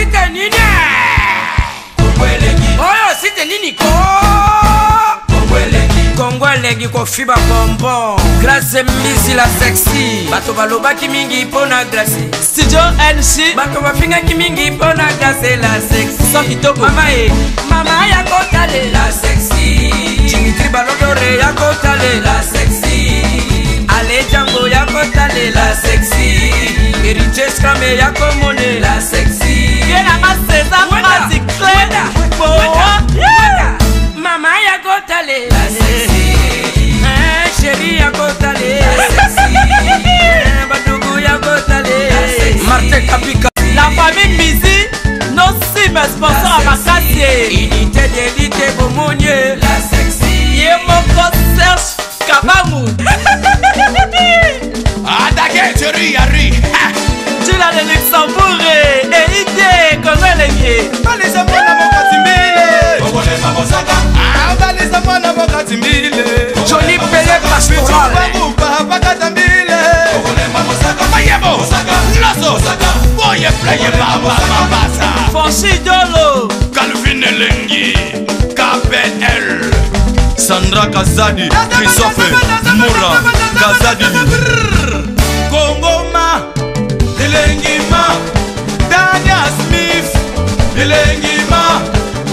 site nini oyo site nini ko Kongolegi ko fiba bonbon Grace misi la sexy bato balobaki mingi pona Grace Studio NC bato bafingaki mingi pona Grace la sexy so kitoko mama ya kotale la sexy Dimitri Balodore ya kotale la sexy Ale Django ya kotale la sexy Eriche Scramé ya komone la sexy Yena ma César Magic Clé mama ya kotale la sexy chérie ya kotale la sexy badugu ya kotale Martin Kapika la famille Mizi nos sim sponsor à Makassi unité d'élite Bomonier la sexy Yemoko Serge Kabamu Adake chérie Yari tu l'as de Luxembourg et idée comment elle est bien Balisa mwana mokatimbile Ogole mabosaka balisa mwana mokatimbile Johnny Pelé Pastoral bakatambile Ogole mabosaka Mayebo Loso Boye pleye baba mabasa Fonchi Dolo Calvin Elengi KPL Sandra Kazadi Christophe Moura Kazadi Kongoma Elengima Dania Smith Elengima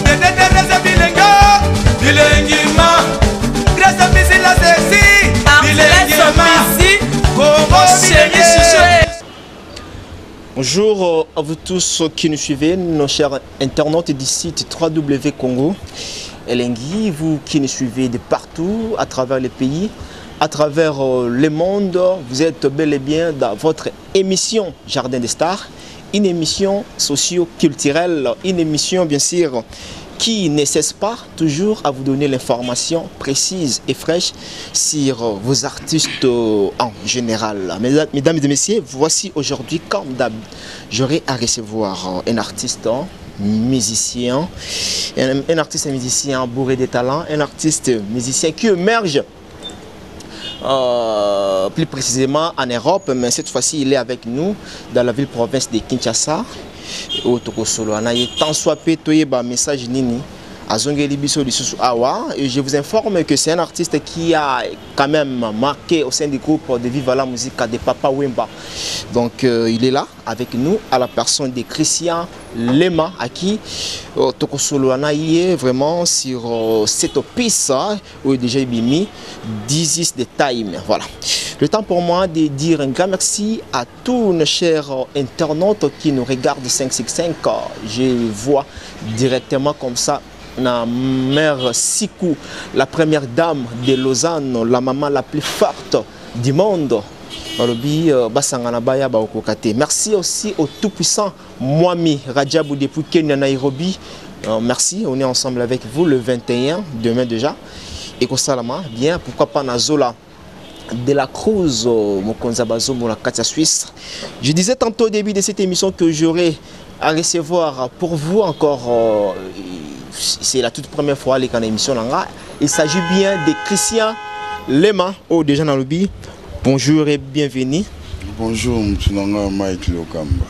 Dedededeze Bilenga Elengima Grâce Misi la sexy Elengima Kongo Bilenga. Bonjour à vous tous qui nous suivez, nos chers internautes du site www Congo Elengi, vous qui nous suivez de partout, à travers les pays, à travers le monde, vous êtes bel et bien dans votre émission Jardin des Stars, une émission socio-culturelle, une émission bien sûr qui ne cesse pas toujours à vous donner l'information précise et fraîche sur vos artistes en général. Mesdames et messieurs, voici aujourd'hui, comme d'hab, j'aurai à recevoir un artiste musicien, un artiste musicien bourré de talent, un artiste musicien qui émerge plus précisément en Europe, mais cette fois-ci il est avec nous dans la ville-province de Kinshasa. Tant soit pétoyé par message nini. Et je vous informe que c'est un artiste qui a quand même marqué au sein du groupe de Viva la Musique de Papa Wemba. Donc il est là avec nous à la personne de Christian Lema à qui Tokosoloana est vraiment sur cette piste où déjà il mis 10 de time. Voilà. Le temps pour moi de dire un grand merci à tous nos chers internautes qui nous regardent 565. Je vois directement comme ça la mère Sikou, la première dame de Lausanne, la maman la plus forte du monde. Merci aussi au tout-puissant Mwami Rajabou depuis Kenya, Nairobi. Merci, on est ensemble avec vous le 21, demain déjà. Et Kosalama, bien, pourquoi pas Nazola de la Cruz, Mokonzabazo, Monakatia Suisse. Je disais tantôt au début de cette émission que j'aurais à recevoir pour vous encore. C'est la toute première fois les émission. Il s'agit bien de Christian Lema, déjà dans le lobby. Bonjour et bienvenue. Bonjour, Mtunanga Mike Lokamba.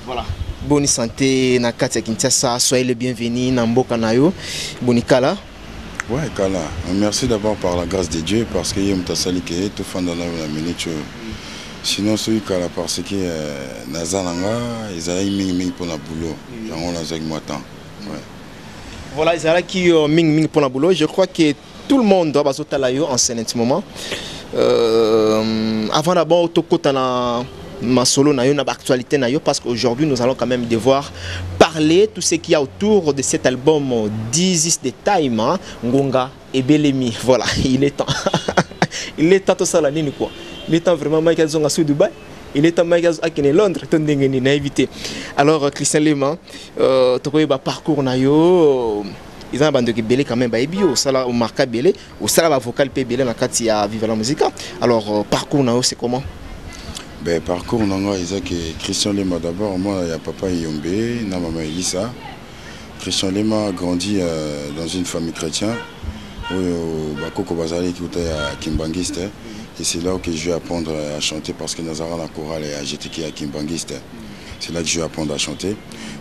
Voilà. Bonne santé, Nakatia Kinshasa, soyez les bienvenus, Namboka Nayo, Bonikala. Ouais, Kala. Merci d'abord par la grâce de Dieu parce que Yom Tassalike, tout fan dans la minute. Sinon, celui Kala parce que Nazalanga, ils ont mis pour la boulot. On a zag matin. Voilà, ils ont qui ming pour la boulot. Je crois que tout le monde doit baser talayo en ce moment. Avant d'abord, Tokotana ma solo na yo na actualité na yo parce qu'aujourd'hui nous allons quand même devoir parler tout ce qu'il y a autour de cet album 10 is the time, hein? Ngonga et Belemi. Voilà, il est temps. Il est temps tout ça la ligne quoi. Il est temps vraiment Michael Zonga sous Dubaï. Il est temps Michael Akene Londres tondengeni na éviter. Alors Christian Lema to ba parcours na yo ils ont bandé belé quand même ba ebio sala au marca belé au sala ba vocal pe belé na kati ya Viva la Musique. Alors parcours na yo c'est comment? Ben, parcours, Christian Lema d'abord, moi il y a papa Yombe, na maman Elisa. Christian Lema a grandi dans une famille chrétienne, où Bakoko Bazali qui était à Kimbangiste. Et c'est là que je vais apprendre à chanter parce que nous avons la chorale à GTK à Kimbangiste. C'est là que je vais apprendre à chanter.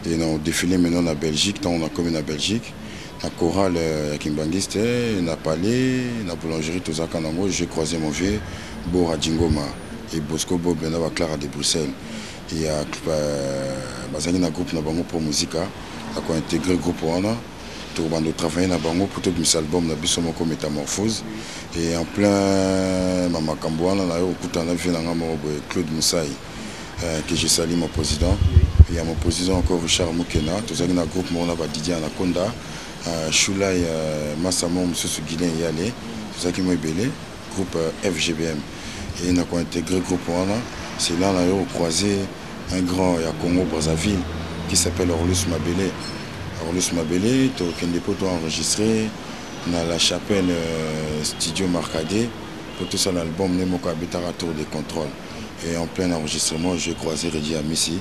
Et on a défilé maintenant en Belgique, tant on a commis en Belgique. La chorale à Kimbangiste, la palais, la boulangerie, tout ça, quand j'ai croisé mon vieux, Bora Djingoma et Bosco Bob, Clara de Bruxelles. Et un groupe pour musique, on a intégré le groupe. On a travaillé pour tout mes albums, on a Métamorphose. Et en plein Mamakambouana, on a vu Claude Moussaï, que j'ai sali mon président. Il y a mon président encore Richard Moukena, tout ça, un groupe, on a Didier Anaconda. Choulaï Massamo Moussou Guilin Yale, c'est ça qui m'a belé, groupe FGBM. Et on a intégré le groupe Wana. C'est là qu'on a croisé un grand à Congo Brazzaville qui s'appelle Orlus Mabélé. Orlus Mabélé, on a enregistré dans la chapelle Studio Marcadé pour tout ça l'album Nemoka Betara Tour de Contrôle. Et en plein enregistrement, j'ai croisé Reddy Amissi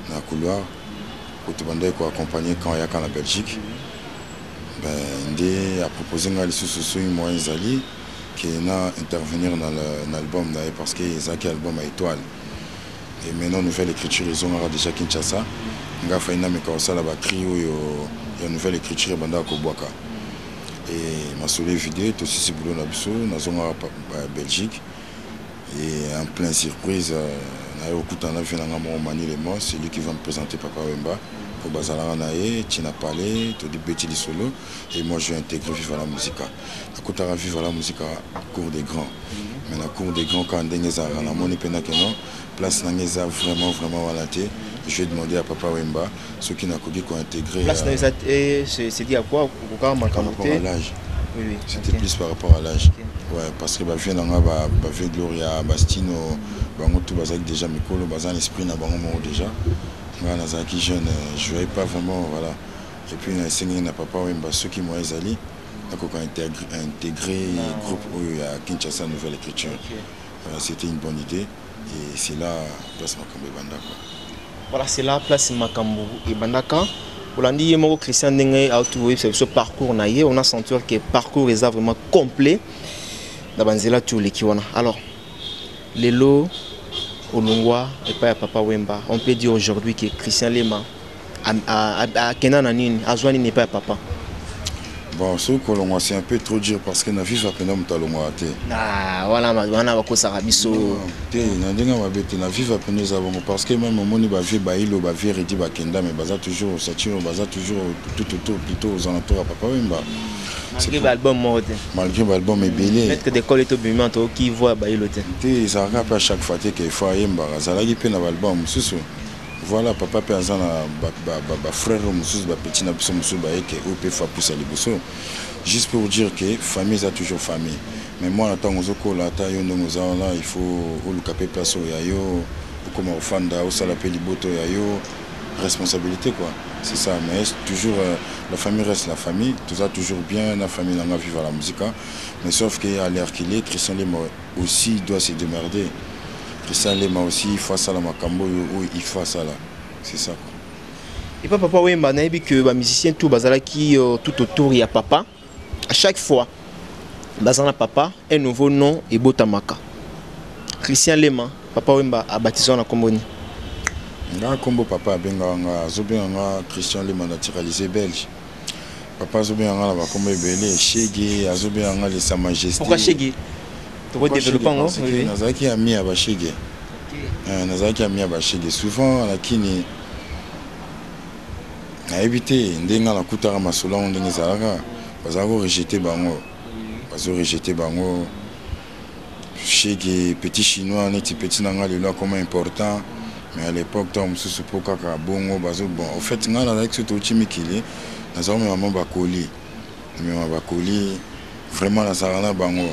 dans le couloir pour tout le monde accompagner quand il y a en Belgique. Il a proposé à l'issue moi Zali qui va intervenir dans l'album parce que c'est un album à étoile. Et maintenant, nouvelle écriture, ils ont déjà Kinshasa. On a fait une nouvelle écriture à Kobwaka. Et ma soleil vidéo, tout aussi boulot dans la Belgique. Et en pleine surprise, c'est lui qui va me présenter Papa Wemba. Pour Bazala Nae, Tina Palais, tout Betty Solo, et moi je vais intégrer Viva la Musica. À côté de Viva la Musica, cours des grands. Mais la cour des grands, quand on a la monnaie pénakeno, place Nangeza vraiment valaté. Je vais demander à Papa Wemba, ceux qui n'ont pas intégré. Place Nangeza, c'est dit à quoi? Par rapport à l'âge. Oui. C'était plus par rapport à l'âge. Ouais, parce que vient Gloria, Bastino, tout déjà Mikolo, l'esprit n'a pas déjà. Nazaki jeune, je ne voyais pas vraiment, voilà. Et puis, on a Papa Wemba, ceux qui m'ont allé, on a intégré le groupe à Kinshasa Nouvelle Écriture. Voilà, c'était une bonne idée. Et c'est là, place Makambo et Bandaka. Voilà, c'est là, place Makambo et Bandaka. On a dit que Christian Ndenge a trouvé ce parcours, on a senti que le parcours est vraiment complet. Alors, les lots. Olungwa et pas Papa Wemba. On peut dire aujourd'hui que Christian Lema a Kenan Anine, Azwani n'est pas Papa. Bon, ce que c'est un peu trop dur parce que na vie va peine Talongwa. Ah, voilà, on va Sarabiso. Na vie va peine parce que même au moment où vie bailo, vie redi bakenda, mais baza toujours tout autour plutôt aux alentours à Papa Wemba. Malgré l'album mort. Malgré l'album est belé. Peut-être que des collègues qui voient bailo. Ça rappelle à chaque fois qu'il faut Yemba. Ça l'a guipé dans l'album. Voilà, papa Pazan, frère, petit juste pour dire que famille, c'est toujours famille. Mais moi, il faut le caper place au yayo, comme au fanda, au salapé liboto yayo, responsabilité quoi. C'est ça, mais toujours la famille reste la famille, tout ça toujours bien, la famille n'a pas vivre à la musique. Mais sauf qu'à l'heure qu'il est, Christian Lema aussi doit se démerder. Christian Lema aussi, il faut ça la Makambo, il faut ça là. C'est ça. Et pas Papa Wemba, n'a dit que les musiciens tout qui tout autour il y a papa. À chaque fois, Bazana papa, un nouveau nom et Botamaka. Christian Lema, Papa Wemba a baptisé en Comboni. Nga kombo papa benga zobenga Christian Lema naturalisé belge. Papa zobenga la kombo belé Chege azobenga les Sa Majesté. Pourquoi Chege? Tu veux développer en oui. Nazaki ami à Chege. Nazaki ami à Chege. Souvent la kini a évité ndenga la kutara masola ndenga zalaka bazako rejeter bango. Bazo rejeter bango. Chege petit chinois neti petit nanga le loi comme important. Mais à l'époque, Tom Soussou Pokaka, Bongo, Bazo, bon. En fait, on a avec ce Tochimi Kili, nous avons maman Bakoli. Maman Bakoli, vraiment la Sarana Bango,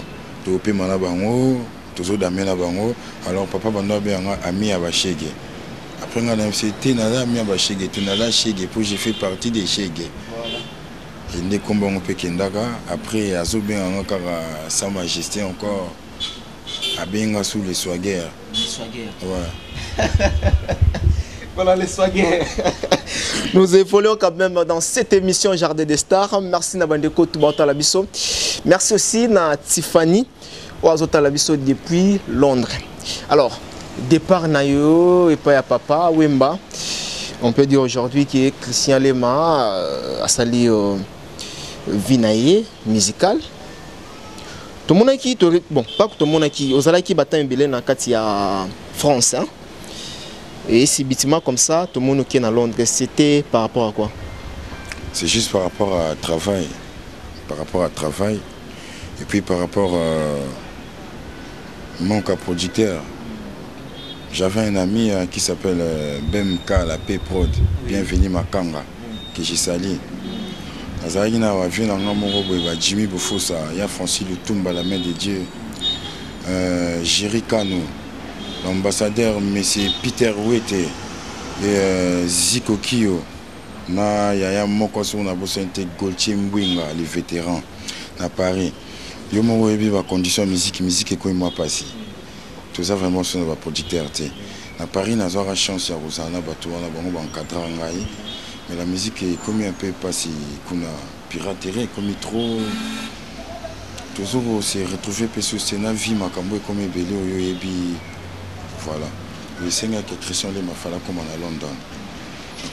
Topé Mana Bango, Tozo Damena Bango. Alors, papa Banda Béanga, ami à Bachege. Après, on a MCT, on a ami à Bachege, on a la Chege, pour j'ai fait partie des Chege. Et né comme on peut Kendaka. Après, Azo Béanga, Sa Majesté encore, à Benga sous les Swagger. Ouais. Voilà les soignés. Nous évoluons quand même dans cette émission Jardin des Stars. Merci Nabandeko Toubata Labiso. Merci aussi à Tiffany Oazota Labiso depuis Londres. Alors, départ Nayo et pas à Papa Wemba. On peut dire aujourd'hui que Christian Lema a sali vinaye musical. Tout le monde qui, bon, pas tout le monde qui, aux alaki battant un billet dans la France. Hein? Et si bâtiment comme ça, tout le monde qui est à Londres, c'était par rapport à quoi? C'est juste par rapport à travail. Par rapport à travail. Et puis par rapport à manque à producteur. J'avais un ami qui s'appelle BMK, la P-Prod, bienvenue Makanga, que j'ai sali. Azali na wa vu na ngamoko boy Jimmy Bofosa, ya Francis Lutumba, la main de Dieu. Jerry Kano, l'ambassadeur monsieur Peter Wete et Ziko Kio. Na yaya moko so na bosente Goltier Mbwinga, les vétérans na Paris. Yo mo yebi ba condition musique ko moi passé. Tout ça vraiment sur nos producteurs. À Paris, nous avons la chance de encadrer. Mais la musique est comme un peu passée, qu'on a piraterie, comme trop. Toujours se retrouver sur la vie, comme un belé, voilà. Le Seigneur qui Christian Lema fala comme à London.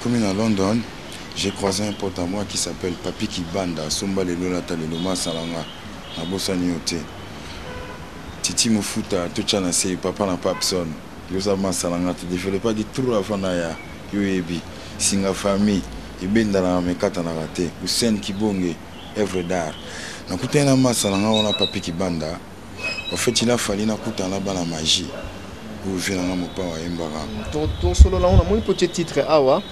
Comme à London, j'ai croisé un pote à moi qui s'appelle Papi Kibanda, Somba le Lola Taleloma Salanga, à Bossaniote. Titi Mofuta, Tuchana Sei, Papa na Papson, Yosama Salanga, tu ne développes pas du tout avant Naya, Yoebi, Singa Famille, Ibenda na Mekata na raté, Hussein Kibonge, Evredar. Na Kutena Masalanga, on a Papi Kibanda. En fait, il a fallu na Kutana Bana magie. Où vient la Mopa Mbara. Ton solo là, on a moins petit titre Awa.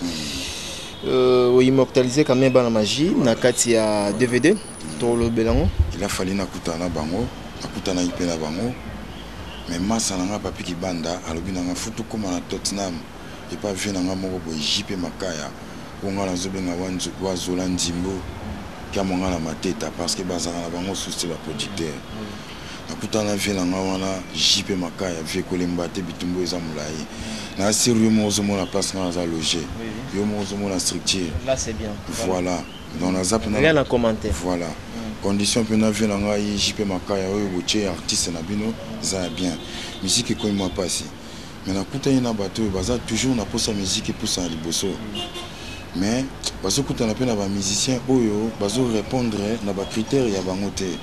Immortalisé quand même Bana magie, na Katia DVD, ton le Belango. Il a fallu na Kutana Bango. Akutana ipena bango mais masa nanga Papi Kibanda alobi nanga futu koma na Tottenham et pas vu nanga moko boy JP Makaya onga na zobenga wa zola ndimbo kya monga na mateta parce que bazanga na bango souci la producteur akutana vu nanga wana JP Makaya vie kolemba te bitumbo eza mulai na sérieux mozo mona place na za loger yo mozo mona structure là c'est bien voilà dans la zap rien à commenter voilà. Condition que nous avons eu JP Makaya, artiste Nabino, ça bien. Musique est moi passé. Mais na kuta ina bateau, baza toujours na posa musique pour ça liboso. Mais bazo kuta na pena ba musicien oyo, bazo répondre na ba critères ya bangote.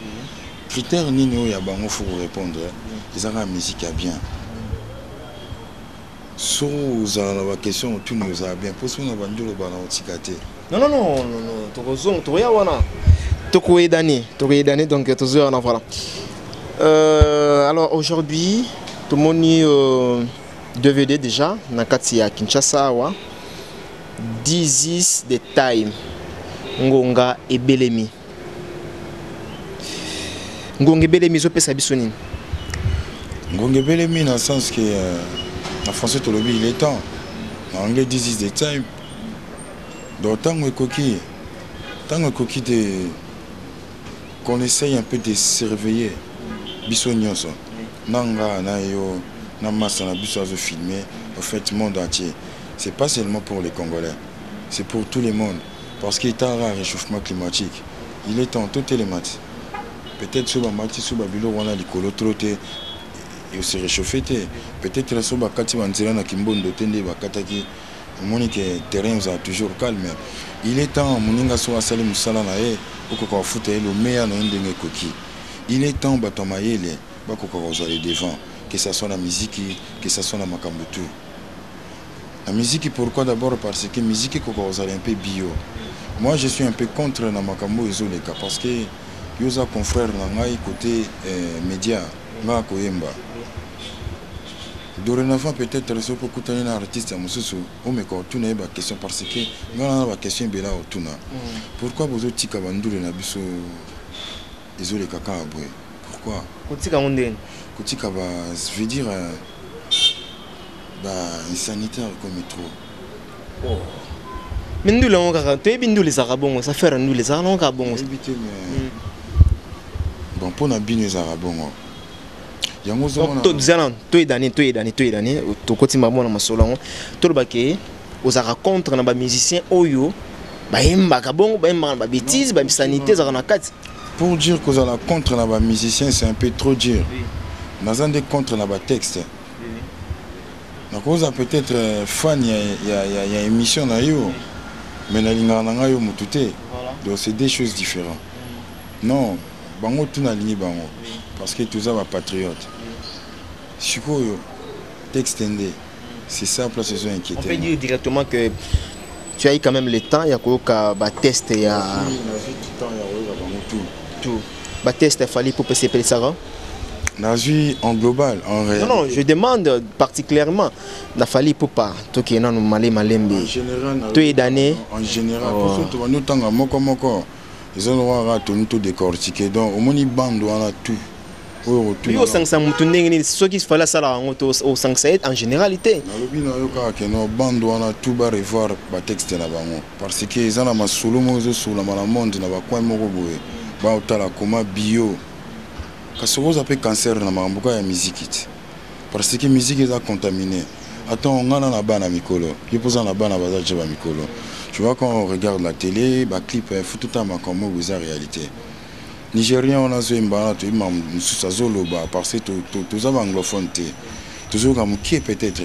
Critères nini oyo ya bango faut répondre. Ils ont la musique à bien. So za la question tout nous a bien. Pour ça na bandolo bana otikate. Non, Togozong, Toya wana. Tokoé d'année, donc toujours en voilà. Alors aujourd'hui, tout le monde est DVD déjà, Nakati à Kinshasa, 10 is the time, Ngonga et Belemi. Ngonga et Belemi, je peux s'abissonner. Ngonga et Belemi, dans le sens que en français, il est temps. En anglais, 10 is the time. Donc, tant que coquille de. Qu'on essaye un peu de se réveiller. Bissonioso. Nanga, Nayo, Namasa, Nabuso, filmer. En fait, le monde entier. C'est pas seulement pour les Congolais. C'est pour tout le monde. Parce qu'il y a un réchauffement climatique. Il est temps, tout est les maths. Peut-être sur la matière, sur la bilo, on a les colotrotés. Et se réchauffer. Peut-être sur la Kati Manzirana, Kimbondo, Tende, Bakataki. Le terrain est toujours calme. Il est temps, Moninga soit salé Moussala nae, pour foute le meilleur dans une coquille. Il est temps, Batomaïle, aller devant, que ce soit la musique, que ce soit la Makambutu. La musique, pourquoi d'abord? Parce que la musique est un peu bio. Moi, je suis un peu contre la Makambo et Zoleka, parce que Yosa confrère Nangaï côté média, Nga Koyemba. Dorénavant, peut-être, si vous avez un artiste, vous me continuez la question parce que nous avons la question de la Otuna. Pourquoi vous avez dit que vous avez dit que vous avez pourquoi? Je veux dire, un sanitaire comme trop. Mais nous, les Arabes, ça fait nous les Arabes. Bon, pour nous, les Arabes. Tout d'année, tout côté maman na masolon, tout le baquet, aux raconte na ba musicien oyo, ba imba kabongo, ba imba ba bêtise, ba sanité za na kat. Pour dire que la contre na ba musicien, c'est un peu trop dur. Nous avons des contre na ba texte. Na à cause peut-être fan il y a émission na yo mais na linga na yo mutute donc c'est des choses différentes non bango tout na ligne bango parce que tous ça va patriote sikoyo texte ndé c'est ça place ils ont inquiété. On peut dire directement que tu as eu quand même le temps il y a quoi ba test il y a tout ba test il fallait pour PCP ça Nazui en global, en réalité. Non, je demande particulièrement, il fallait pour pas, tout qui est dans le malé malembe. En général, tout est d'année. En général, pour nous tanga moko, ils ont droit à tout décortiquer. Donc, au moins ils bandent on a tout. Oui, au 500 moutonné, ce qu'il fallait ça là au 507 en généralité. Na lobi na yoka que no bande on a tout ba revoir ba texte na bango parce que ils ont la masolo mozo sur la monde na ba coin moko boye. Ba otala comment bio. Parce que vous avez cancer dans la musique. Parce que la musique est contaminée. Attends, on a un ban à Mikolo. Je pose un ban à Mikolo. Tu vois, quand on regarde la télé, les clips, il faut tout le temps comme vous avez réalité. Nigérien, on a un ban, parce que tous les anglophones, tous les gens qui peut-être,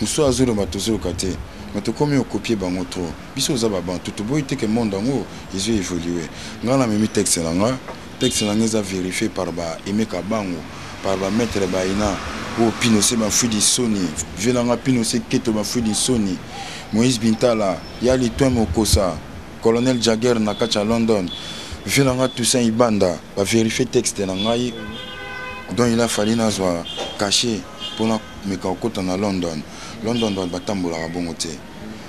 nous sommes tous les côtés. Mais tout comme on copie bango trop. Biso za ba ban tout boy te que monde ngo ils ont évolué. Ngala memi texte là nga texte là nga vérifié par ba Emeka Bango par ba maître Baina ou Pinocé ba fudi Sony. Velanga Pinocé keto ba fudi Sony. Moïse Bintala yali toi mokosa colonel Jagger na kacha London. Velanga Toussaint Ibanda ba vérifier texte là ngai donc il a fallu nazwa caché pour na meka kota na London. London doit batambola bongote.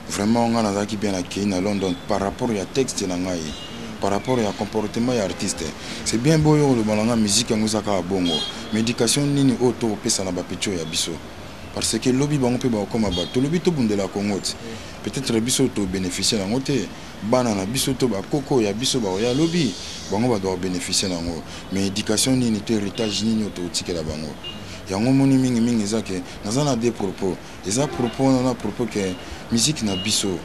Vraiment on a qui bien accueilli à London par rapport à texte na ngai, par rapport à comportement ya artiste. C'est bien beau le balanga musique ngouza ka bongo. Médication nini auto pesa na ba pecho ya biso. Parce que lobby bango pe ba koma ba to lobby to bundela Congo. Peut-être biso to bénéficier na ngote. Bana na biso to ba koko ya biso ba ya lobby. Bango ba doit bénéficier na ngo. Mais éducation nini to héritage nini auto tikela bango. Yango moni mingi ezake nazana des propos eza propos na propos que musique na biso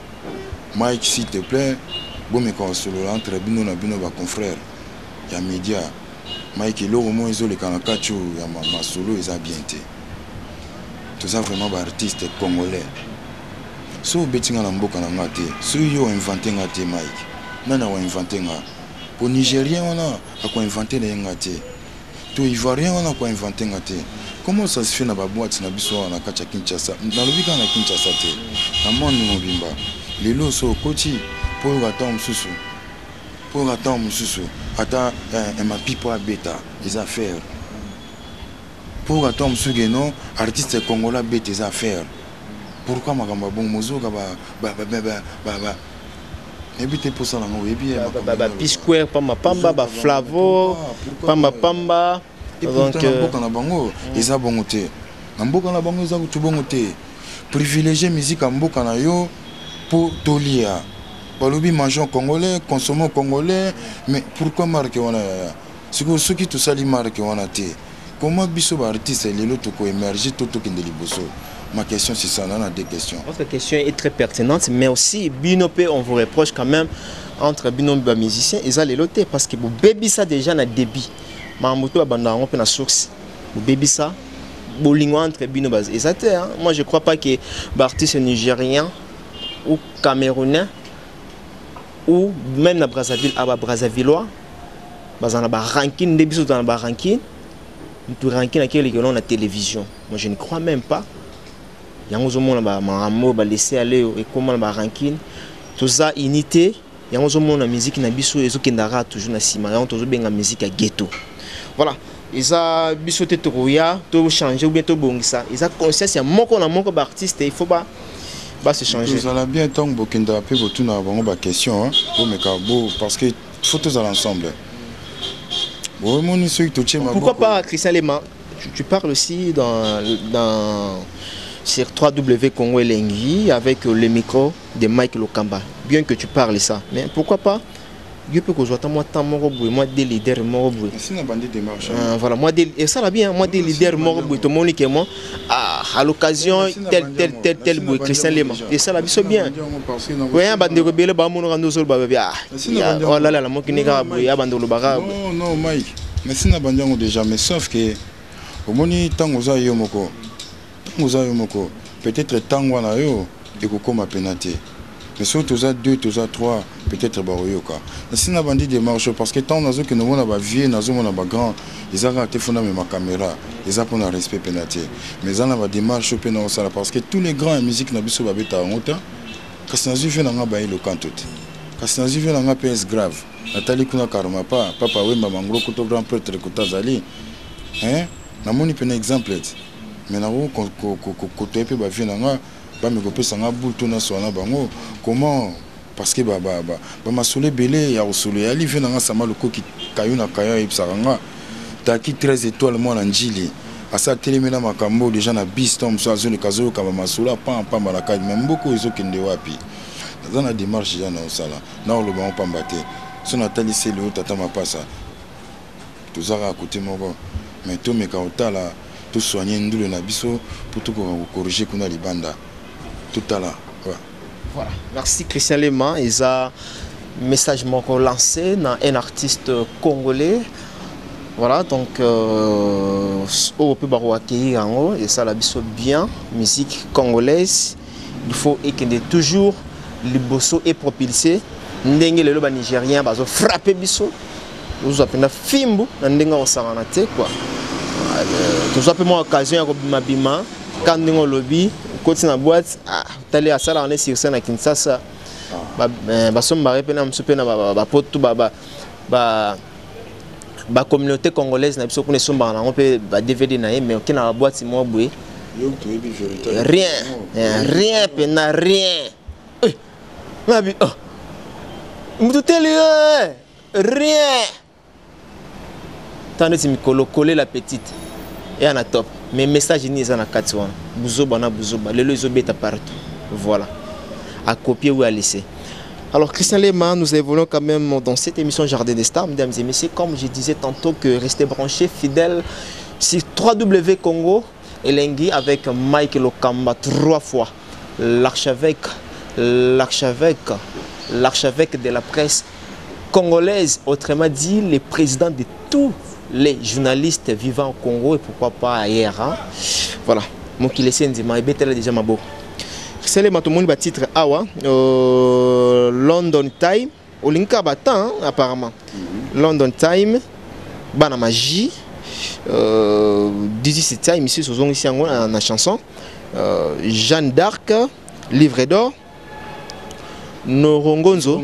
Mike s'il te plaît bon me ko solo entre bino na bino ba confrère ya média Mike lo mo ezo le kana kachu ya ma solo eza bien té tout ça vraiment ba artiste congolais so betinga na mboka na ngate so yo inventé ngate Mike nana wa inventé nga pour nigérien on a ko inventé na ngate to ivoirien on a ko inventé ngate. Comment ça se fait dans la boîte na biso na kacha Kinshasa dans le bika na Kinshasa te na monde mobimba les lots so koti pour attendre mususu ata ma pipo beta les affaires pour attendre mususu non artiste congolais beta les affaires pourquoi makamba bon mozo ka ba ebité pour ça na ngo ebi ba P-Square pamba ba Flavo pamba donc mboka na bango eza bongo te na mboka na bango eza kutu bongo te privilégier musique à mboka na yo pour tolia balobi mangeons congolais consommons congolais mais pourquoi marque wana ceux qui tout ça li marque wana te comment biso ba artiste lelo to ko émerger toto kende liboso. Ma question c'est ça, on a deux questions. Votre question est très pertinente, mais aussi Binopé, on vous reproche quand même entre Binopé et musiciens, ils ont les lotés parce que vous baby ça déjà na débit. Mamoto abanda on peut na source. Vous baby ça, bolingo entre Binopé et ça hein. Moi je crois pas que l'artiste nigérien ou camerounais ou même na Brazzaville à Brazzavillois, bazana ba ranking débit dans ba ranking, tout ranking à quel on a télévision. Moi je ne crois même pas. Yango zomona ba maramo ba laisser aller et comment ba ranking tout ça unité yango zomona musique na biso ezokendara toujours na sima yango tozo benga musique ya ghetto voilà isa biso te toya to changer ou bien to bongisa isa conscience ya moko na moko ba artiste il faut ba se changer ça la bien tant bokenda pe botuna bango ba question pour me kabo parce que photos à l'ensemble bon moni ceux qui to pourquoi pas Christian Lema tu parles aussi dans sur 3W Congo Elengi avec le micro de Mike Lokamba. Bien que tu parles ça, mais pourquoi pas? Je peux que je sois moi des leaders moroboué. Voilà, moi et ça va bien, moi des leaders moroboué. Tout le monde qui moi à l'occasion tel bout Christian Lema. Et ça va bien. Oui, un bande de rebelles, bah mon rando sol bah oh là là la mon qui n'est pas boui, un bande de bagarre. Non Mike, mais c'est na bande déjà, mais sauf que au moni tant aux ayomoko. peut-être tango na yo ekokoma penate. Mais surtout tous 2, tous 3, peut-être baroyoka. Si na bandi démarche parce que tant nazo que nous on a vieux, nazo on a grand, ils ont raté fondam ma caméra, ils ont pour un respect pénaté. Mais on a ba démarche pe na osala parce que tous les grands en musique na biso ba beta ngota. Kasi nazo fait na ba ile kantot. Kasi nazo fait na PS grave. Natali kuna karma pa papa wemba mangro kuto grand prêtre kutazali. Hein? Na moni pe na exemple. Mais na ko ko pe ba vieux na comment parce que ma soule belé ya soule ya li vena sama loko ki kayuna kaya ipsaranga taki 13 étoiles moi njili asa telemena makambo déjà na bistom so azone kazolo kama masula pa malaka même beaucoup ezokende wapi dans la démarche ya na osala na lo ba pambate so na talise le tata mapasa tozara côté moko mais to meka otala to soigner ndule na biso pour tout corriger kuna libanda. Tout à l'heure. Ouais. Voilà. Merci Christian Lema. Il a un message lancé dans un artiste congolais. Voilà, donc on peut accueillir et ça la bien musique congolaise. Il faut écouter toujours les bosso et propulser. Ndenge le loba nigérien bazo frapper biso. Nous appelons fimbu ndenge on s'arrête quoi. Nous appelons occasion à mabima quand ndenge lobby côté na boîte tali à ça on est sur scène à Kinshasa ba somba repena msupe na ba potu ba communauté congolaise na biso kuna somba na on peut ba DVD na mais aucun na boîte moi boué rien pena rien mabi mututeli rien tandis que mi coller la petite et en a top. Mais message ni za na kati wana buzoba na buzoba lelo ezobeta partout. Voilà, à copier ou à laisser. Alors Christian Lema, nous évoluons quand même dans cette émission Jardin des Stars, mesdames et messieurs, comme je disais tantôt, que restez branchés fidèles sur 3W Congo Elengi avec Mike Lokamba 3 fois l'archevêque de la presse congolaise, autrement dit le président de tous les journalistes vivant au Congo et pourquoi pas ailleurs. Hein? Voilà, mon qui laisse Ndima et Betel déjà ma beau. C'est le matomoni ba titre awa London Time au linka batan apparemment. London Time bana magie 17 Time ici sozong ici en la chanson Jeanne d'Arc Livre d'or Norongonzo.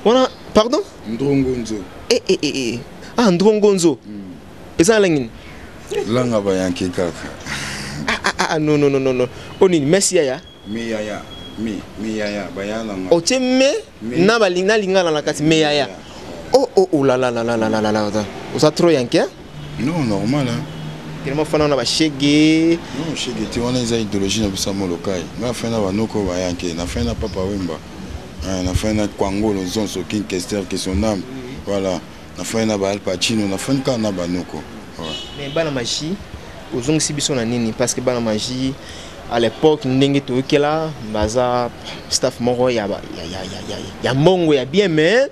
Voilà, pardon? Ndrongonzo. Ah, Ndrongonzo. Et ça, l'angin. Langa bayanke kaka. Non. Oni, merci yaya. Mi yaya. Bayana. O teme na balinga linga na kati me yaya. Oh la. Osa trop yanke? Non, normal hein. Kelema fana na ba shege. Non, shege ti wana za idéologie na bisamo lokai. Na fena banoko bayanke, na fena papa wemba. Na fena kwangolo zonso king kester que son âme. Voilà. Na fena ba Al Pacino, na fena kana banoko. Mais bana magie ozong sibiso na nini parce que bana magie à l'époque ndenge to kela baza staff moko ya mongo ya bien mais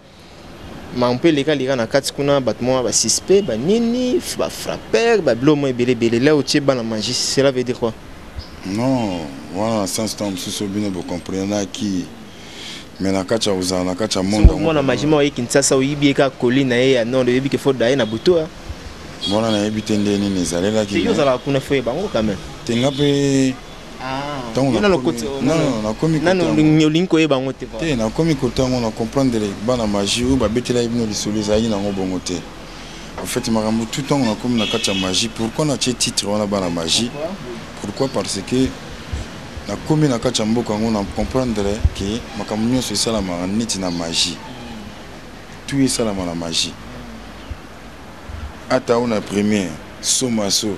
on peut les cas na kati kuna batmo ba suspect ba nini ba frapper ba blomo belé là au tché bana magie cela veut dire quoi? Non, voilà sans temps sous bino bo comprendre qui mais na kacha uza na kacha monde mona magie mo Kinshasa oyibi ka colline ya non de yebi ke faut d'aller na buto. Voilà, na habité ndeni nezalela ki. Yo zala kuna feuille bango quand même. Tenga pe non na komi linko e bango te. Te na komi kota on comprendre bana magie ou ba betela ibino lisoliza yi na ngobongo te. En fait makambo tout temps on a comme na kacha magie. Pourquoi na titre on a bana magie? Pourquoi? Parce que na komi na kacha mboka on a comprendre que makambo nyonso sala ma neti na magie. Tout est sala na magie. Ata una première Somaso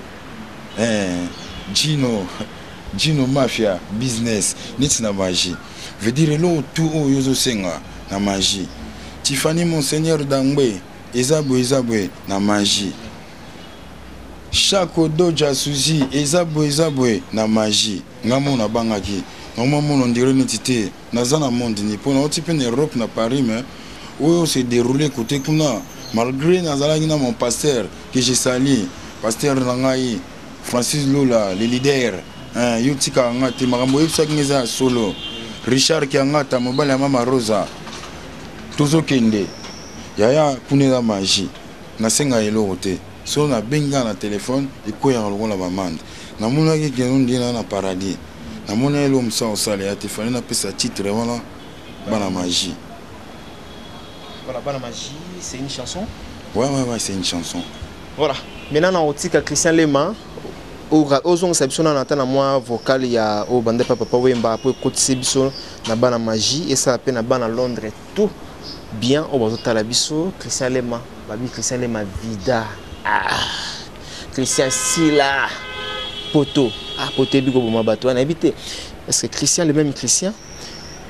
Gino Mafia business niti na magie veut dire lo tout yozo senga na magie Tiffany Monseigneur Dangbe ezabwe na magie Chako Doja Suzy ezabwe na magie ngamo na bangaki ngamo mono ndire nitité na zana monde ni pona otipe na Europe na Paris mais où s'est déroulé côté kuna. Malgré mon pasteur que j'ai sali, pasteur Nangaï, Francis Lula, le leader, yo tika nga te makambo yebisaki ngeza solo Richard ki anga ta mobile ya mama Rosa tozokende yaya punela magie nasenga eloko te so na benga na telefone ekoya lokola bamande namonaki keno ndina na paradis namona elo msa osala ya te fallait na pesa titre wana bana magie. Voilà, bana magie, c'est une chanson. Ouais, c'est une chanson. Voilà. Maintenant on tika Christian Lema ozong sabison na tana moi vocal ya o bande papa wemba pour côté biso na bana magie et ça appelle na bana Londres tout bien au bazota la biso Christian Lema babi Christian Lema vida Christian Sila poto poto biko boma bato na habité est-ce que Christian le même Christian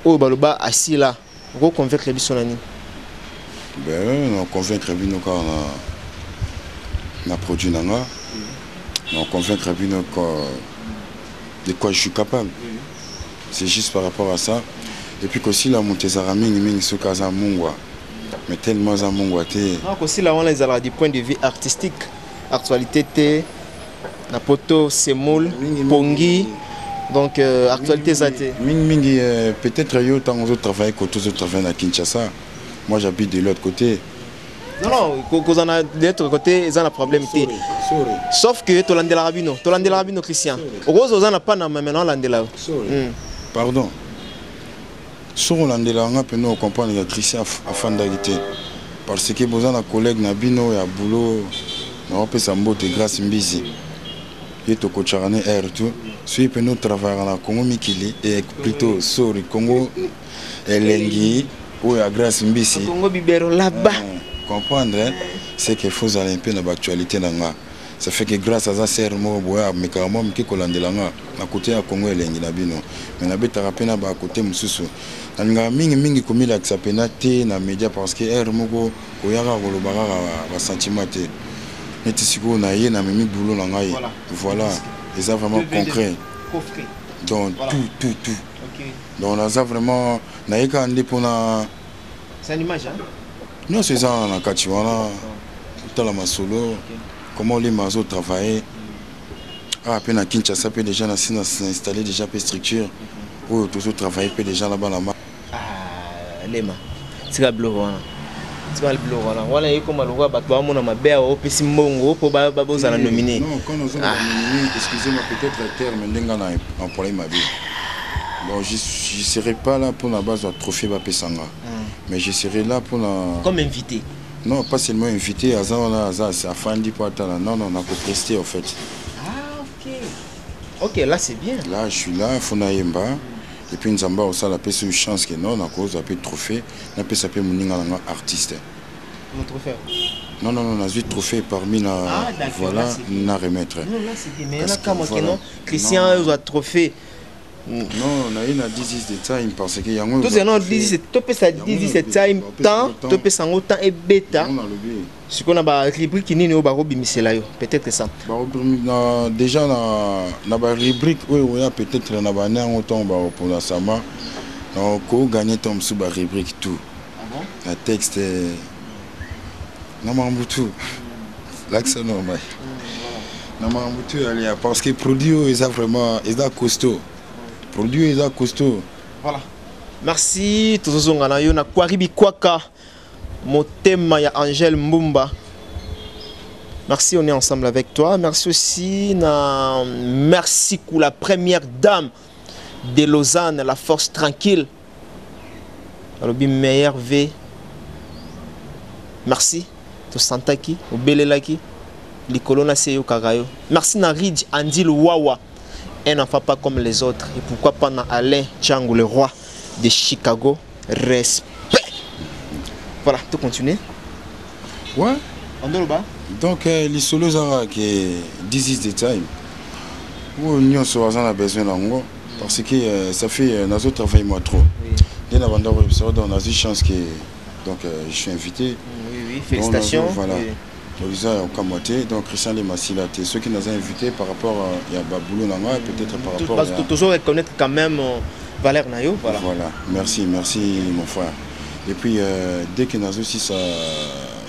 o baloba asila go convaincre biso nani ben on convaincre bino quand na produit nanga on convaincre bino de quoi je suis capable. C'est juste par rapport à ça. Et puis aussi la montée mingi ce cas à mungwa. Mais tellement à mungwa te. Non, aussi là on les a du point de vue artistique, actualité te na poto semoul pongi donc actualité ça te. Mingi peut-être yo tant aux autres travailler côté aux autres travailler à Kinshasa. Moi j'habite de l'autre côté. Non, cause on a de l'autre côté, ils ont un problème. Sauf que tu l'as rabino Christian. Rose, on n'a pas maintenant l'andela. Pardon. Sur l'andela, on peut comprendre que Christian a fan d'agité. Parce que vous avez un collègue Nabino, il y a boulot, on peut s'embêter grâce à Mbizi. Il est au Kocharane Air tout. Si peut nous travailler à Congo Mikili et plutôt sur le Congo Elengi ou à grâce à Mbizi. Congo Bibero là-bas. Comprendre, c'est qu'il faut aller un peu dans l'actualité. Ça fait que grâce à ça, c'est mais carrément, je suis à côté de Congo et Lengilabino. Mais je suis à côté de Moussou. Je suis commis l'acceptation dans les médias parce que je suis un sentiment. Je suis un boulot. Voilà, et ça vraiment concret. Donc, tout. Donc, on a vraiment. C'est une image, hein? Non, c'est ça, on a Kachiwana, solo, comment les masos travaillent. À peine à Kinshasa, déjà installé déjà des structures où toujours travailler déjà là-bas là-bas. Lema, c'est le blog. C'est le blog. Voilà, il y a comme le roi Batouamon à ma belle au Pessimbo pour Babos nominé. Non, quand nous avons nominé, excusez-moi, peut-être le terme, Ndengana a employé ma vie. Bon, je ne serai pas là pour la base de trophée Bapesanga. Mais je serai là pour la... Comme invité? Non, pas seulement invité, c'est à Fandi pour attendre. Non, on a prester en fait. Ah, ok. Ok, là c'est bien. Là, je suis là, Fonayemba. Et puis nous avons aussi une chance que non, on a cause un peu de trophée. On peut s'appeler mon artiste. Mon trophée? Non, on a eu trophée parmi la... voilà, on a remettre. Non, là c'est bien. Mais il y a quand même Christian a trophée. Non, on a une à 10 de time parce qu'il y a un... Tout c'est non, 10 de time, temps, tu peux s'en autant et bêta. Ce qu'on a une rubrique qui n'est pas peut-être ça. Déjà, on a une rubrique où il y a peut-être un autant pour la Sama. On a gagné sur la rubrique tout. Le texte est... Non, mais tout. L'accent normal. Non, mais tout, parce que le produit est vraiment costaud. Produit est costaud. Voilà. Merci. Tous les gens na Kwaribi Kwaka. Motema ya Angèle Mbumba. Merci, on est ensemble avec toi. Merci aussi merci pour la première dame de Lausanne, la force tranquille. Le meilleur V. Merci. To Santaki, au Belelaki, Likolona Seyo Kagayo. Merci na Ridge Andil Wawa. Un enfant pas comme les autres. Et pourquoi pas na Alain Tchangou, le roi de Chicago. Respect. Voilà, tout continue. Ouais. On doit le bas. Donc, les solos qui est 10 de time. Où nous avons besoin d'ango. Parce que ça fait nous autres travaillons moi trop. Dès la bande on a eu chance que donc je suis invité. Oui, félicitations. Donc, voilà. Donc Christian Lema Sila, ceux qui nous ont invités par rapport à Baboulou Nanga, peut-être par rapport à... Toujours reconnaître quand même Valère Nayo. Voilà. Merci mon frère. Et puis dès que nous avons aussi ça,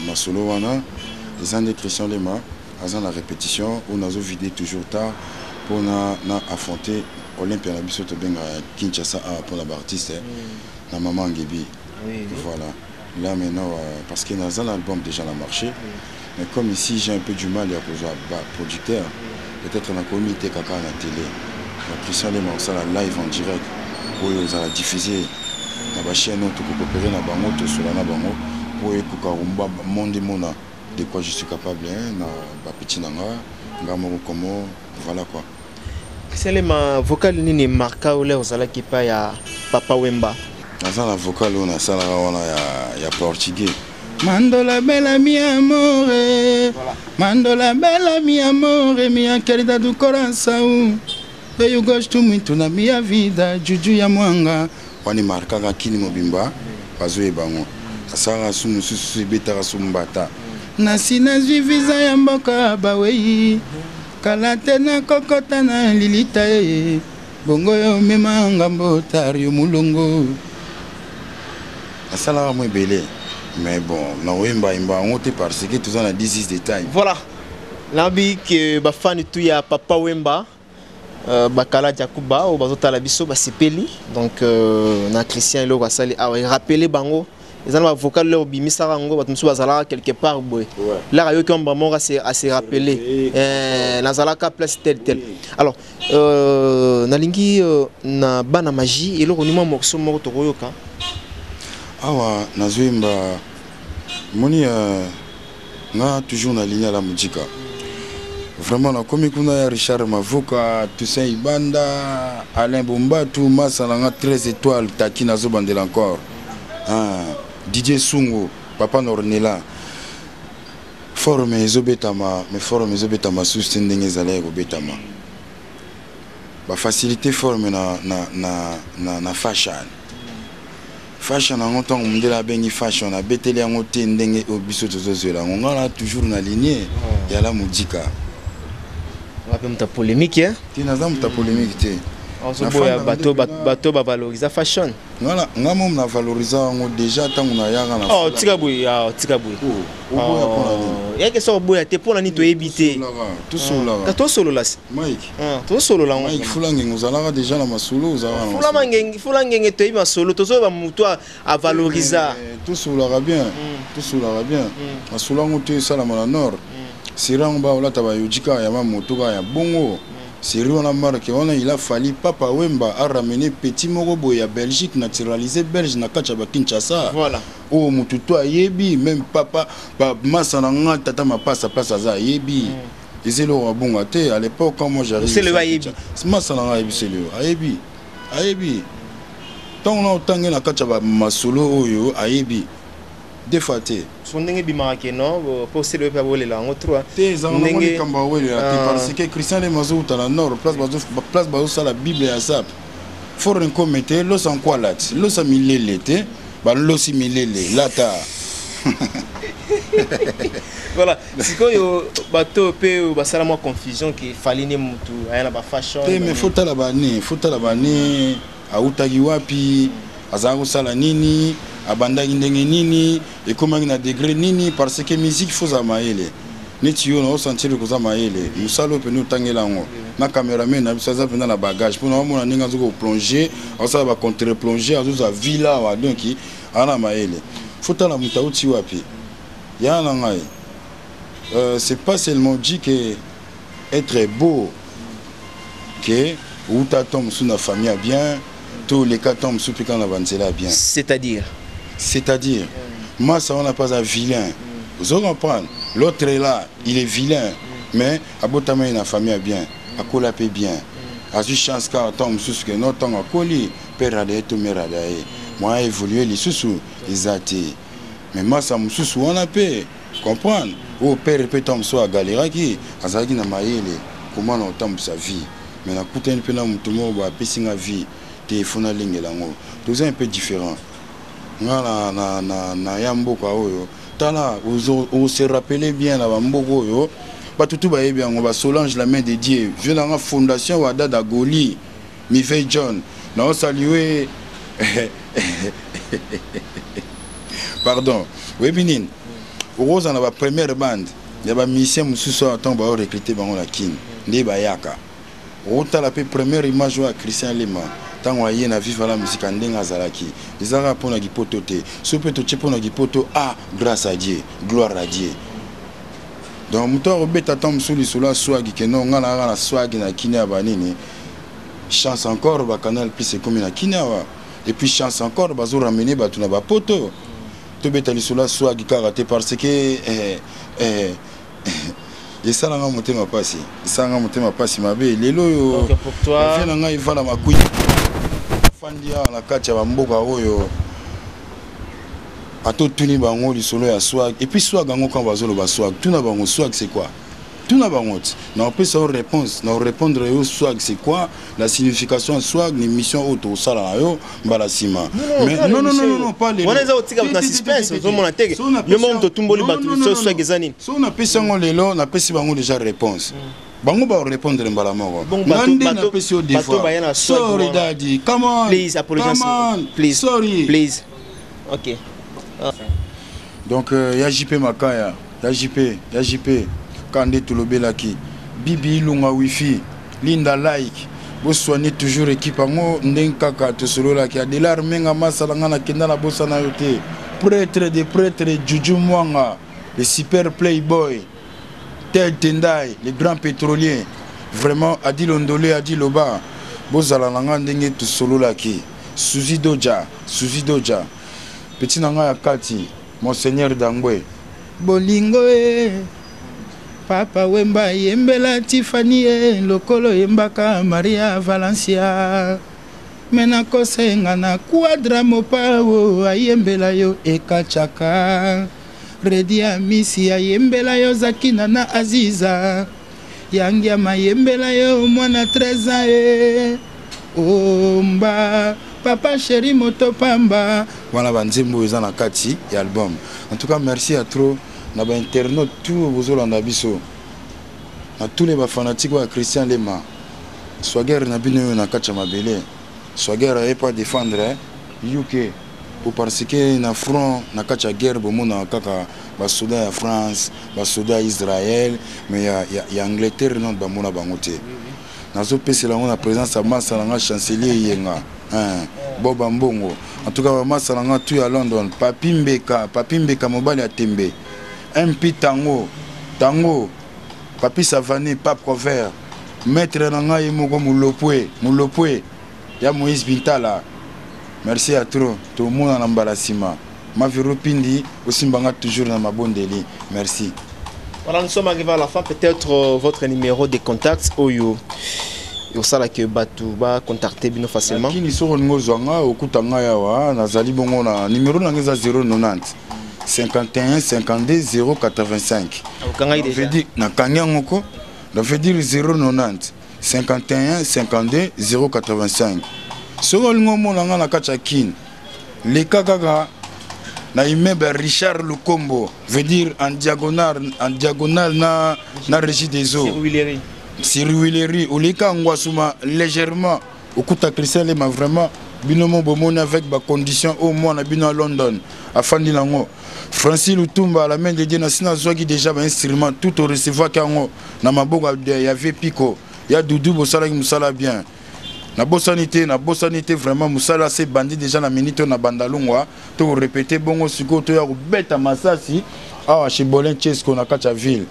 ma solo, les gens de Christian Lema, ils ont la répétition, où nous avons vidé toujours tard, pour affronter Olympia na biso to benga Kinshasa pour la artiste na maman Ngebi. Voilà. Là maintenant parce que dans l'album déjà a marché. Mais comme ici j'ai un peu du mal à cause de producteur, peut-être dans comité kaka na télé. Donc Christian Lema ça la live en direct pour ils a diffuser na ba chaîne to coopérer na bango to sur na bango pour écouter monde mona de quoi je suis capable na ba petit nanga ngamo comme voilà quoi. C'est le vocal nini marka ou les qui pa ya Papa Wemba. Dans la vocal on a ça là on ya portugais. Mandola bella mi amore, mandola bella mi amore, minha querida do coração. Eu gosto muito na minha vida, Juju ya mwanga. Wani marka ga kini mobimba, bazoe bango. Asara sunu susu betara sumbata. Nasi nazwi visa ya mboka bawei. Kalate na kokota na lilita bongo yo mema ngambo tario mulongo. Asala mo belé. Mais bon, on est parce que tout ça a 10 détails. Voilà. L'ambi que ba fan tout ya Papa Wemba bakala Jakuba ou bazota la biso ba sepeli. Donc na Christian lo basali a rappeler bango. Ils ont un vocal leur bimisa rango batumsu bazala quelque part boy. Là rayo qui ont vraiment à se rappeler nazala ka place tel. Alors nalingi na bana magie et le ronimo morceau moko to koyoka. Awa nazwimba moni na toujours na ligne à la musique. Vraiment na komi kuna Richard Mavoka, Toussaint Ibanda, Alain Bombatu, Masalanga 13 étoiles taki nazo bandela encore. Didier Sungo, Papa Nornela. Forme ezobetama, mais forme ezobetama sustendenge zale betama. Ba facilité forme na fashion. Fashion en temps on la bengi fashion a beteli en te ndenge obiso tozozola on a toujours na lignée ya la mudika on va pas polémique hein ti na zamu ta polémique te on se boya bato ba valoriser fashion voilà ngamo na valoriser on déjà tant on a yanga na oh tika boy ya que so boya te pour la ni to éviter tout solo là to solo là Mike to solo là Mike fulange ngozala déjà na masolo uzala fulange to ima solo to so ba muto a valoriser tout solo là bien masolo ngote sala na nord sirang ba ola taba yujika ya mamoto ka ya bongo Sérieux on a marqué, il a fallu Papa Wemba a ramené petit Morobo à Belgique, naturalisé belge na Kachaba Kinshasa. Voilà. Oh mututo a yebi, même papa, Massananga tata ma passe à place à yebi. Et c'est le bon à l'époque quand moi j'arrive. C'est le yebi. C'est Massananga yebi c'est le yebi. Yebi. Tant on a autant na Kachaba masolo oyo yebi. Défaté. Son ndenge bimaka non pour se le pas voler là on trouve ndenge kamba wele parce que Christian les mazo dans la nord place bazo ça la Bible ya sap foreign comité los en quoi là los a milele te ba los milele lata voilà sikoyo bato pe basala moi confusion qui fallait ne mutu aya na ba fashion mais faut la bani a utagi wapi azango sala nini abandaki ndenge nini ekomaki na degré nini parce que musique faut za maele neti yo na sentir ko za maele musalo pe no tangela ngo na cameraman na bisaza pe na bagage pour na mona ninga zo ko plonger ça va contre plonger azo za villa wa donc ana maele faut la mutauti wapi ya na ngai c'est pas seulement dit que être beau que ou ta tombe sous na famille bien tous les cas tombent sous piquant la vanzela bien c'est-à-dire, moi, ça on n'a pas un vilain. Vous allez comprendre. L'autre est là, il est vilain. Mais, à Botama, il a famille bien. À Kolapé bien. À ce chance car tombe sous que notre temps à Koli, père a tout meradae. Moi, évolué les sous, les athées. Mais moi, ça me sous on a paix. Comprendre. Oh, père peut tomber sur la galère qui, à Zagi na maïle. Comment on tombe sa vie. Mais la coûte un peu là, tout le monde va passer sa vie. Téléphone à ligne là. Tout ça un peu différent. Na yamboka oyo tala on se rappelait bien la mboko oyo batutu ba yebi ngo ba Solange la main de Dieu je na fondation wa dada Goli mi fait John na on saluer pardon webinin rose na ba première bande ya ba musicien mususu attend ba recruter bango la kin ndi ba yaka Ota la première image à Christian Lema. Tant que na vivre la musique en denga zalaki. Les arabes pour na gipoto te. Ce peut te pour na gipoto ah grâce à Dieu, gloire à Dieu. Donc muto beta tam suli sula swag que non ngala na swag na kinya banini. Chance encore ba canal plus c'est comme na kinya wa. Et puis chance encore bazo ramener ba tuna ba poto. To beta li sula swag karaté parce que et ça, on a monté ma passe. Ça, on a monté ma passe. Ma belle, les lots. Donc pour toi. Je viens d'en ma couille. Fandia, la kacha, bamboka, oyo. A tout tuni bango, du solo à swag. Et puis swag, on quand va zolo swag. Tout n'a bango swag, c'est quoi? Tout n'a bango. Non, peut ça réponse. Non, répondre au swag, c'est quoi? La signification swag, l'émission auto, ça là, yo, balasima. Non, pas les. On est au tigre dans suspense. Tout le monde a été. Le monde tout le monde bat swag des années. Si on a fait ça, on a fait bango déjà réponse. Bango va répondre en balamoro. Bateau, sorry daddy, come on. Please apologize. Please. Sorry. Please. Ok. Donc ya JP Makaya, ya JP. Kande Tulobelaki, Bibi Lunga Wifi, Linda Like, vous soignez toujours équipe en Ndenkaka, Tosolola qui a de l'armée à Masalangana Kendala Bossana Yote, prêtre des prêtres, Juju Mwanga, le super playboy, Tel Tendai, les grands pétroliers, vraiment Adil Ondole, Adil Oba, Bosalangana Ndenge Tosolola qui, Suzy Doja, Petit Nanga Kati, Monseigneur Dangwe, Bolingo Papa Wemba yembela Tiffany lokolo yembaka Maria Valencia mena kosenga na quadra mopao ayembela yo ekachaka Redia Misi ayembela yo Zakina na Aziza yangia mayembela yo mwana 13 ans omba Papa chéri motopamba voilà banzembo eza na kati ya album. En tout cas merci à trop. Na ba internaute tout bozolanda biso na tous les fanatiques de Christian Lema Swagger na bino na kacha mabele Swagger est pas défendre UK ou parce que na front na kacha guerre bomona kaka ba soda ya France ba soda Israël mais ya Angleterre non ba mona bangote na zo pese la na présence à massa na chancelier yenga Boba Mbongo en tout cas massa na tu à London Papi Mbeka mobali a tembe MP Tango, Papi Savani, Pape Cover, Maître Nanga Yemoko Moulopwe, Ya Moïse Bintala. Merci à trop, tout le monde en embarrassement. Ma vie Pindi, aussi Mbanga toujours dans ma bonne délit. Merci. Voilà, nous sommes arrivés à la fin. Peut-être votre numéro de contact, Oyo. Et ça là que Batou va contacter bien facilement. Qui ni soro ngozanga okutanga yawa nazali bongo na numéro nangeza 090. 51 52 085. Je veux dire, na Kanyangoko, je veux dire 090 51 52 085. Ce que nous avons na Kachakin, les Kakaga, na immeuble Richard Lukombo, veut dire en diagonale na régie des eaux. Siruileri, ou les Kangwasuma légèrement, au Kouta Christian Lema vraiment, binomo bomone avec ma condition au moins na bino à London, à Fandilango. Francis Lutumba, la main de Dieu, n'a pas déjà un instrument, tout au recevoir kango, na maboga il y avait Pico, il y a Doudou Bossala qui Moussala bien. Na bossanité vraiment Moussala c'est bandit déjà na minute na bandalungwa, tout répéter bongo suko to ya beta masasi, ah chez Bolin Chesco na kacha ville.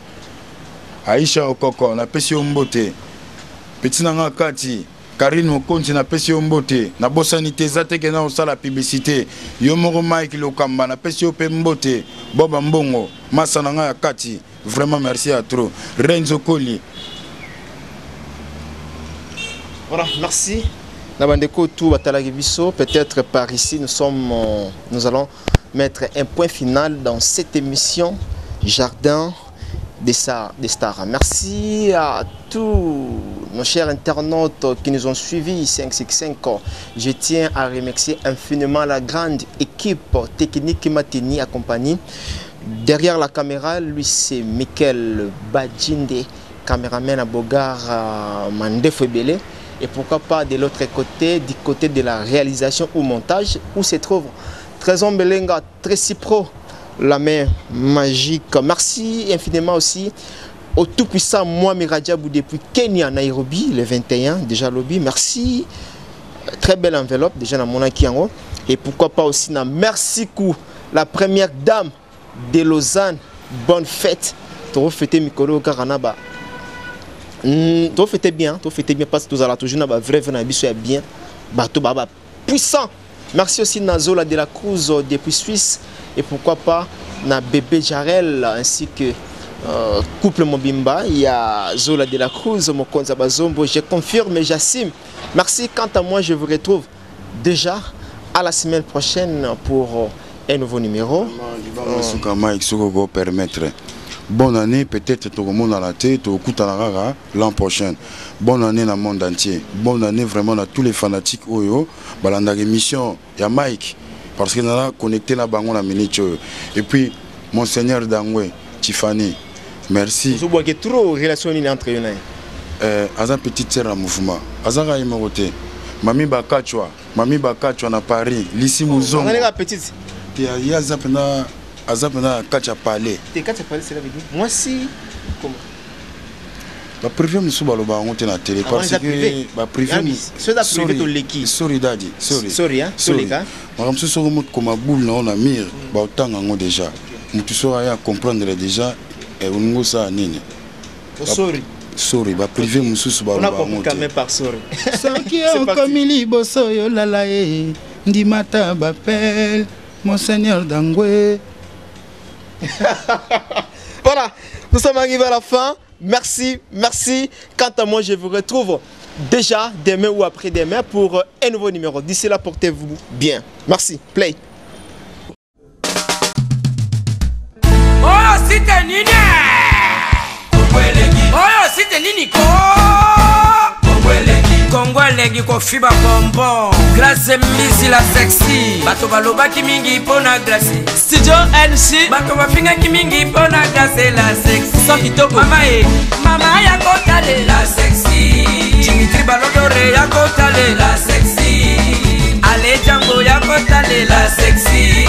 Aisha Okoko na pesi mbote. Petit nanga kati Karine Okonti na pesi mbote na bossanité zateke na osala publicité yo moko Mike Lokamba na pesi mbote Boba Mbongo masa nanga ya kati vraiment merci à trop Renzo Koli. Voilà, merci. Nabandeko tout batalaki biso, peut-être par ici nous allons mettre un point final dans cette émission Jardin des stars. Merci à tous nos chers internautes qui nous ont suivis 565. Je tiens à remercier infiniment la grande équipe technique qui m'a tenu accompagné. Derrière la caméra, lui c'est Michael Badjinde, caméraman à Bogar Mandefebele. Et pourquoi pas de l'autre côté, du côté de la réalisation ou montage, où se trouve Trésor Belenga, Tracy Pro, la main magique. Merci infiniment aussi au tout-puissant Mohamed Radjabou depuis Kenya, Nairobi, le 21, déjà lobby. Merci. Très belle enveloppe, déjà dans mon Akiango. Et pourquoi pas aussi, merci coup, la première dame de Lausanne. Bonne fête. Tu fêté Mikolo Karanaba. Tu fêté bien parce que tu as toujours un vrai bien. Bateau baba puissant. Merci aussi Nazola de la Cruz depuis Suisse. Et pourquoi pas na bébé Jarel ainsi que couple Mobimba. Il y a Zola de la Cruz, Mokonza Bazombo. Je confirme et j'assume. Merci. Quant à moi, je vous retrouve déjà à la semaine prochaine pour un nouveau numéro. Bonne année, peut-être tout le monde à la tête, au coup l'an prochain. Bonne année dans le monde entier. Bonne année vraiment à tous les fanatiques. Balanda émission, il y a Mike, parce qu'il a connecté la banque à minute. Et puis, Monseigneur Dangwe, Tiffany, merci. Vous voyez trop de relations entre eux. Aza petite sœur à mouvement. Aza Raïmote. Mami Bakachwa na Paris. Lissi Mouzon. Petite. Il y a Azapena Kacha Palais. T'es Kacha Palais, c'est là avec moi si. Comment? Bah privé nous souba loba on na télé parce que bah privé ceux da privé to leki. Sorry daddy, sorry hein, sorry les gars. Madame ce sont comme boule na on a mir bah autant ngo déjà. Mutu sora ya comprendre déjà et on ça nini. Sorry. Sorry bah privé nous souba loba on. On a quand même par sorry. Sanki on comme liboso yo lalae ndimata bapel Monseigneur Dangwe. Voilà, nous sommes arrivés à la fin. Merci, merci. Quant à moi, je vous retrouve déjà demain ou après-demain pour un nouveau numéro. D'ici là, portez-vous bien. Merci. Play. Oh, c'était Nini. Oh, c'était Nini. Kongolegi ko fiba bonbon. Glace misi la sexy. Bato baloba ki mingi pona glace. Studio NC. Bato bafinga ki mingi pona glace la sexy. So kitoko. Mama ya kotale la sexy. Dimitri Balodore ya kotale la sexy. Ale Django ya kotale la sexy.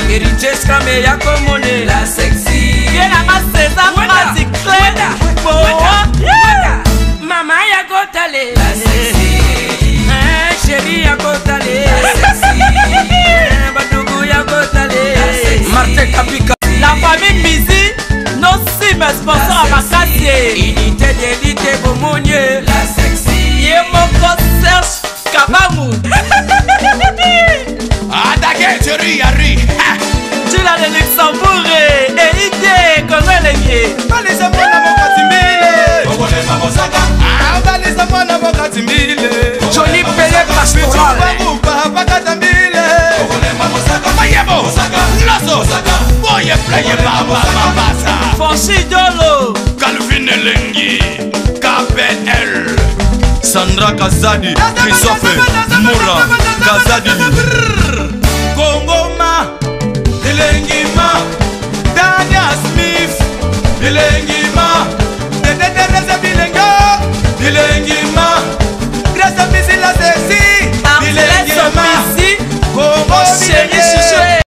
Eriches Kame ya komone la sexy. Yena maseza mati kleda. Mama ya kotale la sexy. Chérie ya kotale la sexy. Badougou ya kotale la sexy. Martin Kapika. La famille Mizi, nos cimes sponsors à Makassie. Unité d'élite Bomonye la sexy. Yemoko Serge Kabamou. Attaquez, chérie, Yari. Tu l'as de Luxembourg et idée Congo Lengi. Balisa mwana mokatimile. Ogole mamosaka. Ah, balisa mwana mokatimile. Johnny Pelé Pastoral. Baruba bakatamile. Ogole mamosaka. Mayebo. Lazo. Boye playe baba mabasa. Fonchi Dolo. Calvin Lengi. KPL. Sandra Kazadi. Christophe Moura. Kazadi.